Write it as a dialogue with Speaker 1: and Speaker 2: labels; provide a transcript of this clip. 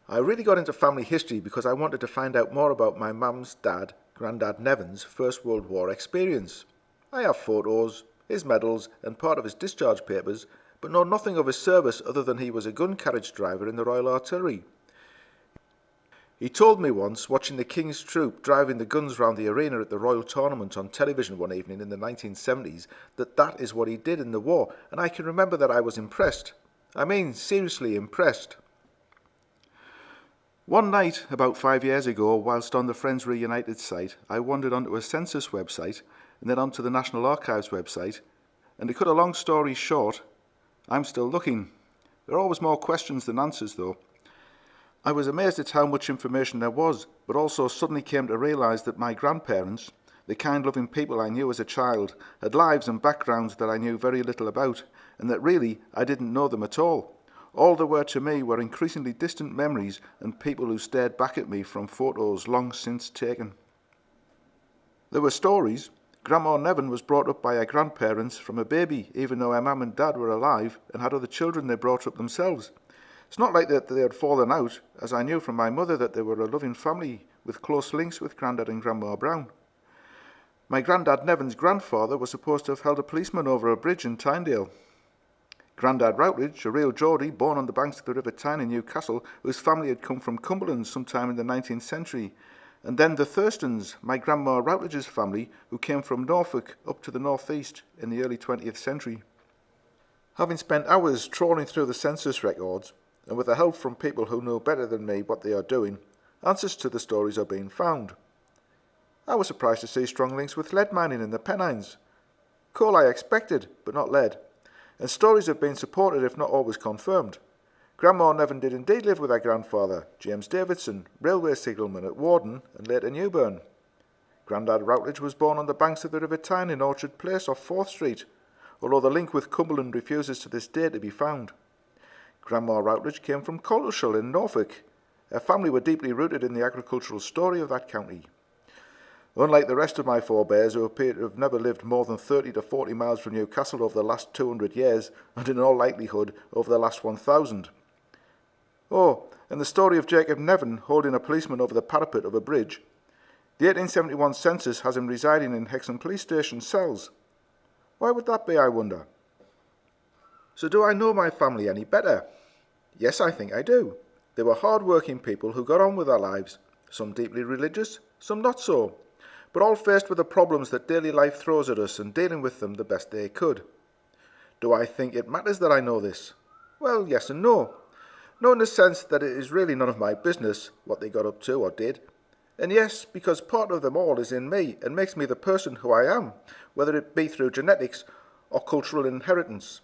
Speaker 1: I really got into family history because I wanted to find out more about my mum's dad, Grandad Nevin's First World War experience. I have photos, his medals and part of his discharge papers, but know nothing of his service other than he was a gun carriage driver in the Royal Artillery. He told me once, watching the King's Troop driving the guns round the arena at the Royal Tournament on television one evening in the 1970s, that is what he did in the war, and I can remember that I was impressed. I mean, seriously impressed. One night, about 5 years ago, whilst on the Friends Reunited site, I wandered onto a census website and then onto the National Archives website, and to cut a long story short, I'm still looking. There are always more questions than answers, though. I was amazed at how much information there was, but also suddenly came to realise that my grandparents, the kind, loving people I knew as a child, had lives and backgrounds that I knew very little about, and that really I didn't know them at all. All there were to me were increasingly distant memories and people who stared back at me from photos long since taken. There were stories. Grandma Nevin was brought up by her grandparents from a baby, even though her mum and dad were alive and had other children they brought up themselves. It's not like that they had fallen out, as I knew from my mother that they were a loving family with close links with Grandad and Grandma Brown. My Grandad Nevin's grandfather was supposed to have held a policeman over a bridge in Tynedale. Grandad Routledge, a real Geordie born on the banks of the River Tyne in Newcastle, whose family had come from Cumberland sometime in the 19th century, and then the Thurstons, my Grandma Routledge's family, who came from Norfolk up to the northeast in the early 20th century. Having spent hours trawling through the census records, and with the help from people who know better than me what they are doing, answers to the stories are being found. I was surprised to see strong links with lead mining in the Pennines. Coal I expected, but not lead. And stories have been supported if not always confirmed. Grandma Nevin did indeed live with her grandfather, James Davidson, railway signalman at Warden and later Newburn. Grandad Routledge was born on the banks of the River Tyne in Orchard Place off 4th Street, although the link with Cumberland refuses to this day to be found. Grandma Routledge came from Coltishall in Norfolk. Her family were deeply rooted in the agricultural story of that county. Unlike the rest of my forebears, who appear to have never lived more than 30 to 40 miles from Newcastle over the last 200 years, and in all likelihood over the last 1,000. Oh, and the story of Jacob Nevin holding a policeman over the parapet of a bridge. The 1871 census has him residing in Hexham Police Station cells. Why would that be, I wonder? So do I know my family any better? Yes, I think I do. They were hard-working people who got on with their lives, some deeply religious, some not so, but all faced with the problems that daily life throws at us and dealing with them the best they could. Do I think it matters that I know this? Well, yes and no. No in the sense that it is really none of my business what they got up to or did. And yes, because part of them all is in me and makes me the person who I am, whether it be through genetics or cultural inheritance.